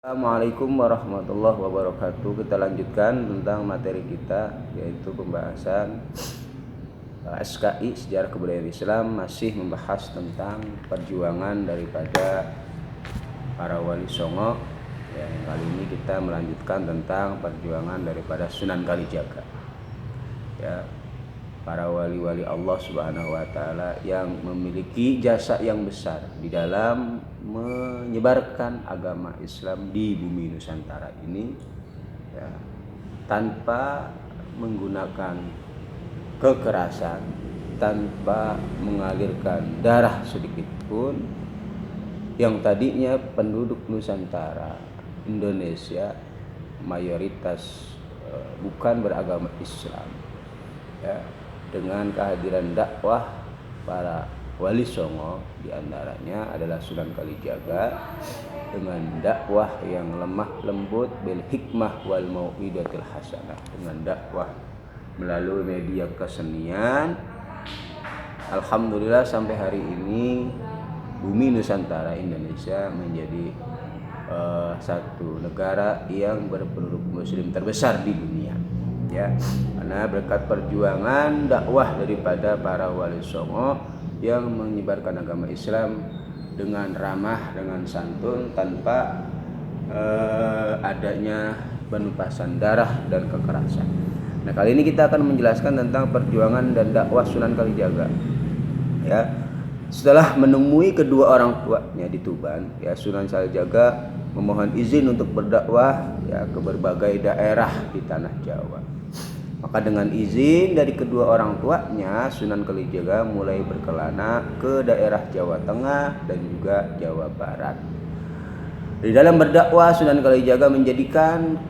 Assalamualaikum warahmatullahi wabarakatuh. Kita lanjutkan tentang materi kita, yaitu pembahasan SKI Sejarah Kebudayaan Islam, masih membahas tentang perjuangan daripada para wali songo. Yang kali ini kita melanjutkan tentang perjuangan daripada Sunan Kalijaga. Ya, para wali-wali Allah Subhanahu wa taala yang memiliki jasa yang besar di dalam menyebarkan agama Islam di bumi Nusantara ini, ya, tanpa menggunakan kekerasan, tanpa mengalirkan darah sedikit pun. Yang tadinya penduduk Nusantara Indonesia mayoritas bukan beragama Islam, ya, dengan kehadiran dakwah para wali songo, diantaranya adalah Sunan Kalijaga, dengan dakwah yang lemah lembut, bil hikmah wal mau'idatil hasanah, dengan dakwah melalui media kesenian. Alhamdulillah sampai hari ini bumi Nusantara Indonesia menjadi satu negara yang berpenduduk muslim terbesar di dunia, ya, karena berkat perjuangan dakwah daripada para wali songo yang menyebarkan agama Islam dengan ramah, dengan santun, tanpa adanya penumpasan darah dan kekerasan. Nah, kali ini kita akan menjelaskan tentang perjuangan dan dakwah Sunan Kalijaga. Ya, setelah menemui kedua orang tuanya di Tuban, ya, Sunan Kalijaga memohon izin untuk berdakwah, ya, ke berbagai daerah di tanah Jawa. Maka dengan izin dari kedua orang tuanya, Sunan Kalijaga mulai berkelana ke daerah Jawa Tengah dan juga Jawa Barat. Di dalam berdakwah, Sunan Kalijaga menjadikan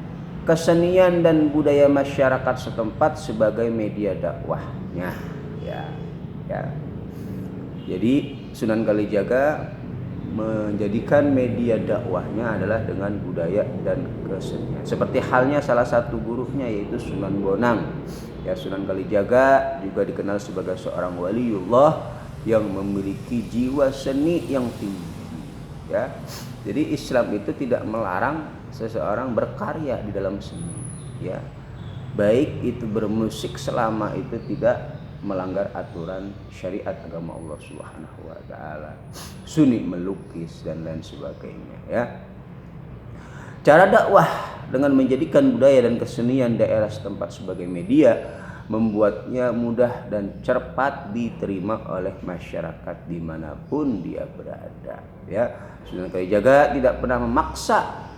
kesenian dan budaya masyarakat setempat sebagai media dakwahnya. Ya. Jadi Sunan Kalijaga menjadikan media dakwahnya adalah dengan budaya dan kesenian. Seperti halnya salah satu gurunya, yaitu Sunan Bonang. Ya, Sunan Kalijaga juga dikenal sebagai seorang waliullah yang memiliki jiwa seni yang tinggi. Ya, jadi Islam itu tidak melarang seseorang berkarya di dalam seni. Ya, baik itu bermusik selama itu tidak melanggar aturan syariat agama Allah Subhanahu wa taala, seni melukis dan lain sebagainya, ya. Cara dakwah dengan menjadikan budaya dan kesenian daerah setempat sebagai media membuatnya mudah dan cepat diterima oleh masyarakat dimanapun dia berada, ya. Sunan Kalijaga tidak pernah memaksa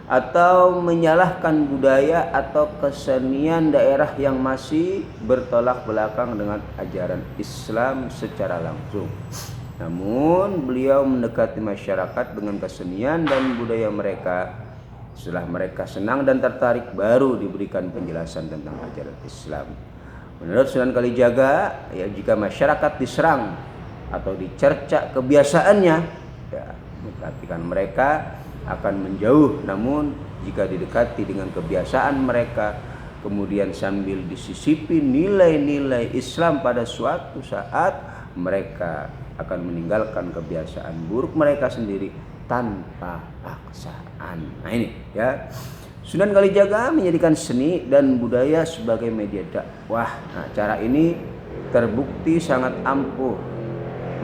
atau menyalahkan budaya atau kesenian daerah yang masih bertolak belakang dengan ajaran Islam secara langsung. Namun beliau mendekati masyarakat dengan kesenian dan budaya mereka. Setelah mereka senang dan tertarik, baru diberikan penjelasan tentang ajaran Islam. Menurut Sunan Kalijaga, ya, jika masyarakat diserang atau dicerca kebiasaannya, ya, memperhatikan mereka akan menjauh. Namun jika didekati dengan kebiasaan mereka, kemudian sambil disisipi nilai-nilai Islam, pada suatu saat mereka akan meninggalkan kebiasaan buruk mereka sendiri tanpa paksaan. Nah ini, ya, Sunan Kalijaga menjadikan seni dan budaya sebagai media dakwah. Nah, cara ini terbukti sangat ampuh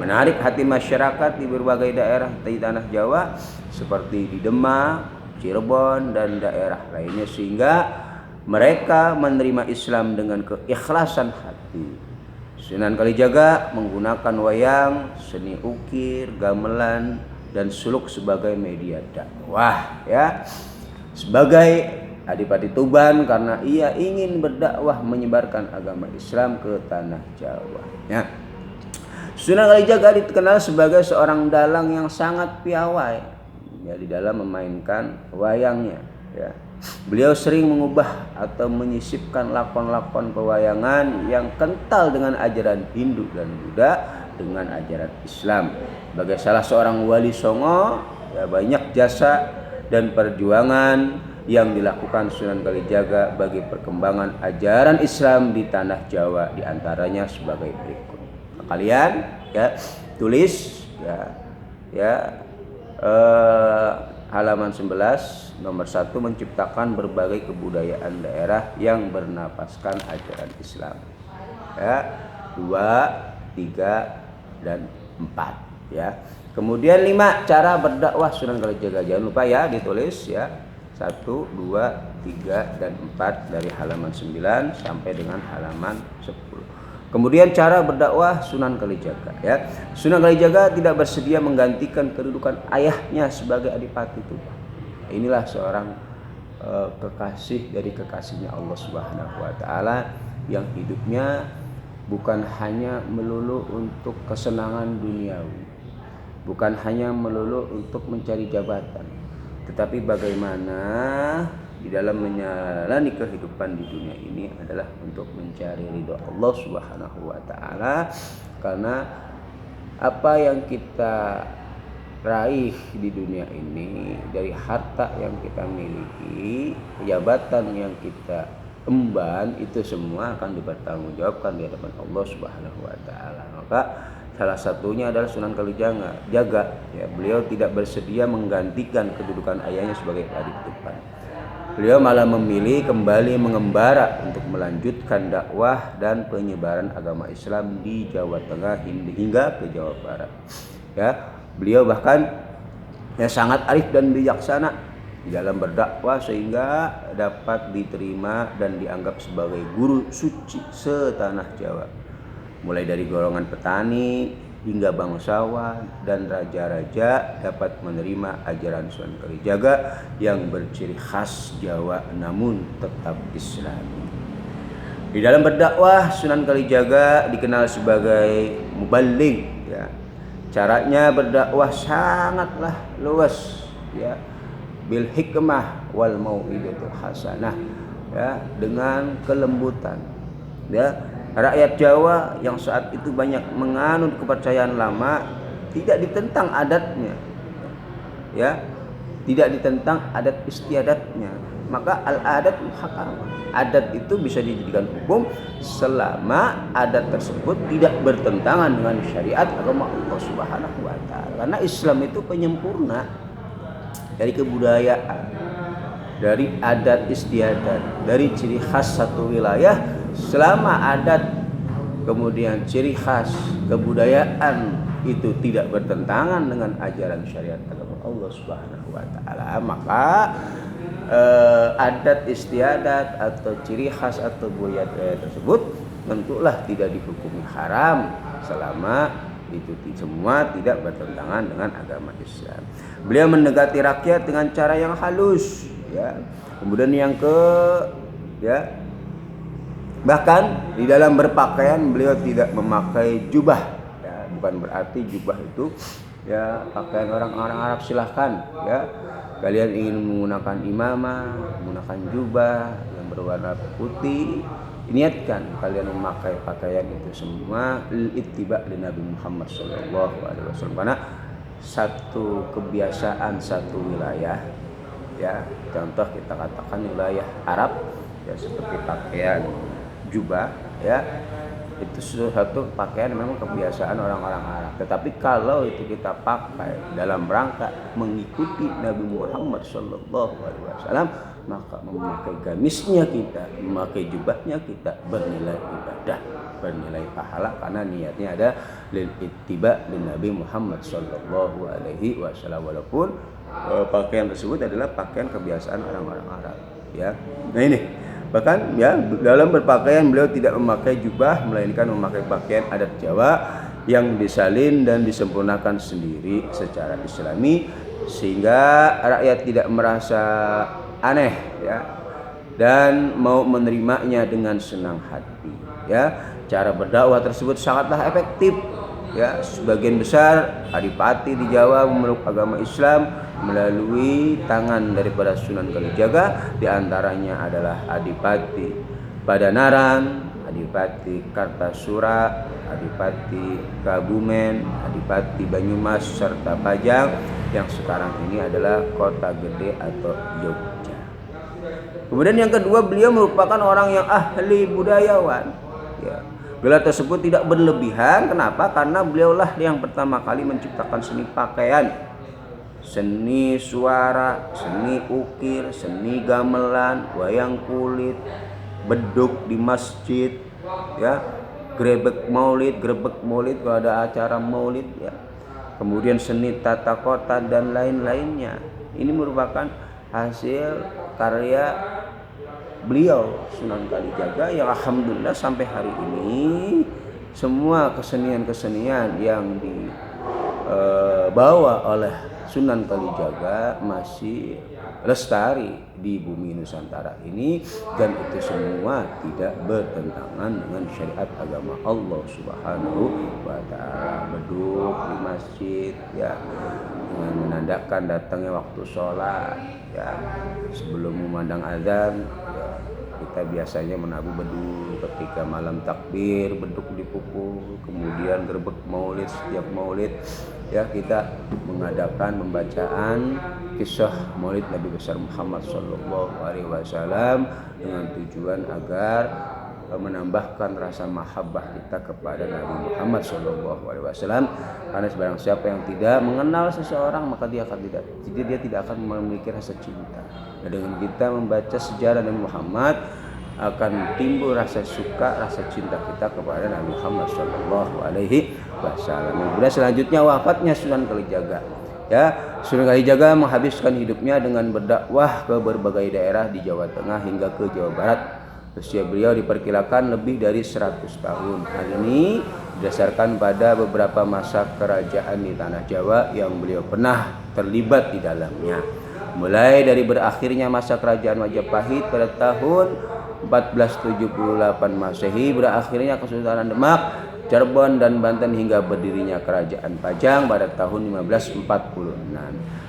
menarik hati masyarakat di berbagai daerah di tanah Jawa, seperti di Demak, Cirebon, dan daerah lainnya, sehingga mereka menerima Islam dengan keikhlasan hati. Sunan Kalijaga menggunakan wayang, seni ukir, gamelan, dan suluk sebagai media dakwah, ya, sebagai Adipati Tuban, karena ia ingin berdakwah menyebarkan agama Islam ke tanah Jawa, ya. Sunan Kalijaga dikenal sebagai seorang dalang yang sangat piawai, ya, di dalam memainkan wayangnya, ya. Beliau sering mengubah atau menyisipkan lakon-lakon pewayangan yang kental dengan ajaran Hindu dan Buddha dengan ajaran Islam. Sebagai salah seorang wali songo, ya, banyak jasa dan perjuangan yang dilakukan Sunan Kalijaga bagi perkembangan ajaran Islam di tanah Jawa, diantaranya sebagai berikut. Kalian, ya, tulis, ya halaman 11 nomor 1 menciptakan berbagai kebudayaan daerah yang bernapaskan ajaran Islam. Ya, 2, 3 dan 4 ya. Kemudian 5 cara berdakwah Sunan Kalijaga. Jangan lupa ya ditulis ya. 1, 2, 3 dan 4 dari halaman 9 sampai dengan halaman 10. Kemudian cara berdakwah Sunan Kalijaga ya. Sunan Kalijaga tidak bersedia menggantikan kedudukan ayahnya sebagai adipati Tuban. Inilah seorang kekasih dari kekasihnya Allah Subhanahu wa taala yang hidupnya bukan hanya melulu untuk kesenangan duniawi, bukan hanya melulu untuk mencari jabatan, tetapi bagaimana di dalam menjalani kehidupan di dunia ini adalah untuk mencari ridho Allah Subhanahu wa taala. Karena apa yang kita raih di dunia ini, dari harta yang kita miliki, jabatan yang kita emban, itu semua akan dipertanggungjawabkan di hadapan Allah Subhanahu wa taala. Maka salah satunya adalah Sunan Kalijaga. Ya, beliau tidak bersedia menggantikan kedudukan ayahnya sebagai adipati Tuban. Beliau malah memilih kembali mengembara untuk melanjutkan dakwah dan penyebaran agama Islam di Jawa Tengah hingga ke Jawa Barat. Ya, beliau bahkan sangat arif dan bijaksana di dalam berdakwah sehingga dapat diterima dan dianggap sebagai guru suci setanah Jawa. Mulai dari golongan petani hingga bangsawan dan raja-raja dapat menerima ajaran Sunan Kalijaga yang berciri khas Jawa namun tetap Islami. Di dalam berdakwah Sunan Kalijaga dikenal sebagai muballigh ya. Caranya berdakwah sangatlah luas ya. Bil hikmah wal mau'izatul hasanah ya, dengan kelembutan ya. Rakyat Jawa yang saat itu banyak menganut kepercayaan lama tidak ditentang adatnya ya, tidak ditentang adat istiadatnya. Maka al-adat muhakkamah, adat itu bisa dijadikan hukum selama adat tersebut tidak bertentangan dengan syariat agama Allah Subhanahu wa taala. Karena Islam itu penyempurna dari kebudayaan, dari adat istiadat, dari ciri khas satu wilayah. Selama adat kemudian ciri khas kebudayaan itu tidak bertentangan dengan ajaran syariat agama Allah Subhanahu wa taala, maka adat istiadat atau ciri khas atau budaya tersebut tentulah tidak dihukumi haram selama itu semua tidak bertentangan dengan agama Islam. Beliau mendekati rakyat dengan cara yang halus ya. Kemudian yang bahkan di dalam berpakaian beliau tidak memakai jubah ya, bukan berarti jubah itu ya pakaian orang-orang Arab, silahkan ya. Kalian ingin menggunakan imamah, menggunakan jubah yang berwarna putih, niatkan kalian memakai pakaian itu semua ittiba li Nabi Muhammad sallallahu alaihi wasallam. Karena satu kebiasaan satu wilayah ya, contoh kita katakan wilayah Arab ya, seperti pakaian jubah ya, itu satu pakaian memang kebiasaan orang-orang Arab. Tetapi kalau itu kita pakai dalam rangka mengikuti Nabi Muhammad sallallahu alaihi wasallam, maka memakai gamisnya kita, memakai jubahnya kita bernilai ibadah, bernilai pahala, karena niatnya ada lil ittiba lin Nabi Muhammad sallallahu alaihi wasallam, walaupun pakaian tersebut adalah pakaian kebiasaan orang-orang Arab ya. Nah ini bahkan ya, dalam berpakaian beliau tidak memakai jubah, melainkan memakai pakaian adat Jawa yang disalin dan disempurnakan sendiri secara Islami, sehingga rakyat tidak merasa aneh ya, dan mau menerimanya dengan senang hati ya. Cara berdakwah tersebut sangatlah efektif ya. Sebagian besar adipati di Jawa memeluk agama Islam melalui tangan daripada Sunan Kalijaga. Di antaranya adalah Adipati Padanaran, Adipati Kartasura, Adipati Kabumen, Adipati Banyumas serta Pajang yang sekarang ini adalah Kota Gede atau Jogja. Kemudian yang kedua, beliau merupakan orang yang ahli budayawan ya. Gelar tersebut tidak berlebihan. Kenapa? Karena beliaulah yang pertama kali menciptakan seni pakaian seni suara, seni ukir, seni gamelan, wayang kulit, beduk di masjid, ya, grebek maulid kalau ada acara maulid, ya. Kemudian seni tata kota dan lain-lainnya. Ini merupakan hasil karya beliau Sunan Kalijaga yang alhamdulillah sampai hari ini semua kesenian-kesenian yang dibawa oleh Sunan Kalijaga masih lestari di bumi Nusantara ini, dan itu semua tidak bertentangan dengan syariat agama Allah Subhanahu wa taala. Beduk di masjid, ya, dengan menandakan datangnya waktu sholat, ya, sebelum memandang azan, ya, kita biasanya menabuh beduk. Ketika malam takbir, beduk dipukul. Kemudian gerbek maulid, setiap maulid, ya, kita mengadakan pembacaan kisah maulid Nabi besar Muhammad SAW dengan tujuan agar menambahkan rasa mahabbah kita kepada Nabi Muhammad SAW. Karena barang siapa yang tidak mengenal seseorang, maka dia tidak akan memiliki rasa cinta. Nah, dengan kita membaca sejarah Nabi Muhammad, akan timbul rasa suka, rasa cinta kita kepada Nabi Muhammad SAW. Kemudian selanjutnya wafatnya Sunan Kalijaga. Ya, Sunan Kalijaga menghabiskan hidupnya dengan berdakwah ke berbagai daerah di Jawa Tengah hingga ke Jawa Barat. Usia beliau diperkirakan lebih dari 100 tahun. Hal ini didasarkan pada beberapa masa kerajaan di tanah Jawa yang beliau pernah terlibat di dalamnya. Mulai dari berakhirnya masa kerajaan Majapahit pada tahun 1478 Masehi, berakhirnya Kesultanan Demak, Cirebon dan Banten, hingga berdirinya Kerajaan Pajang pada tahun 1546.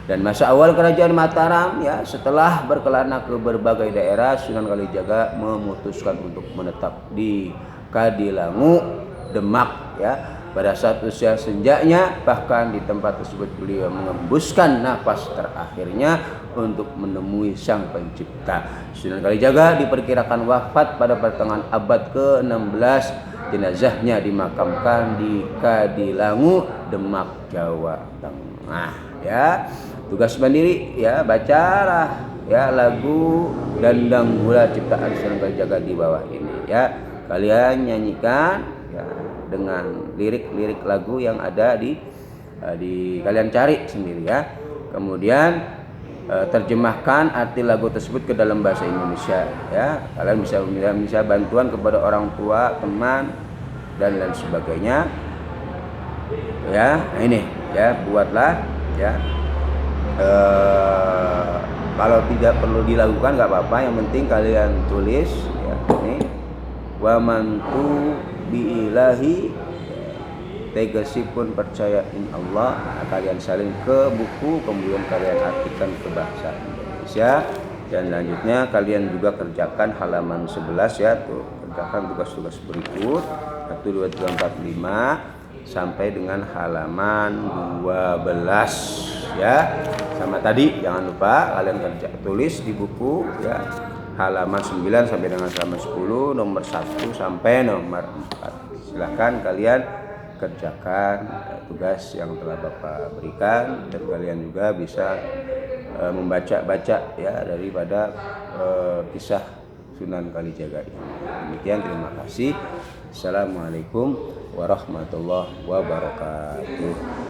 Dan masa awal Kerajaan Mataram, ya, setelah berkelana ke berbagai daerah, Sunan Kalijaga memutuskan untuk menetap di Kadilangu, Demak, ya. Pada saat usia senjanya, bahkan di tempat tersebut beliau mengembuskan nafas terakhirnya untuk menemui Sang Pencipta. Sunan Kalijaga diperkirakan wafat pada pertengahan abad ke-16. Jenazahnya dimakamkan di Kadilangu, Demak, Jawa Tengah. Ya, tugas mandiri, ya, bacalah, ya, lagu Dandang Hula ciptaan Sunan Kalijaga di bawah ini, ya. Kalian nyanyikan, ya, dengan lirik-lirik lagu yang ada di kalian cari sendiri, ya. Kemudian terjemahkan arti lagu tersebut ke dalam bahasa Indonesia, ya. Kalian bisa bantuan kepada orang tua, teman, dan lain sebagainya, ya. Nah, ini, ya, buatlah, ya. Kalau tidak perlu dilakukan nggak apa-apa, yang penting kalian tulis, ya, ini wamantu biilahi, tegasipun percaya in Allah. Nah, kalian salin ke buku, kemudian kalian artikan ke bahasa Indonesia, dan selanjutnya kalian juga kerjakan halaman 11, ya, tuh, kerjakan tugas-tugas berikut 1, 2, 3, 4, 5 sampai dengan halaman 12, ya. Sama tadi jangan lupa kalian tulis di buku, ya, halaman 9 sampai dengan halaman 10, nomor 1 sampai nomor 4. Silahkan kalian kerjakan tugas yang telah Bapak berikan, dan kalian juga bisa membaca-baca, ya, daripada kisah Sunan Kalijaga ini. Demikian, terima kasih. Assalamualaikum warahmatullahi wabarakatuh.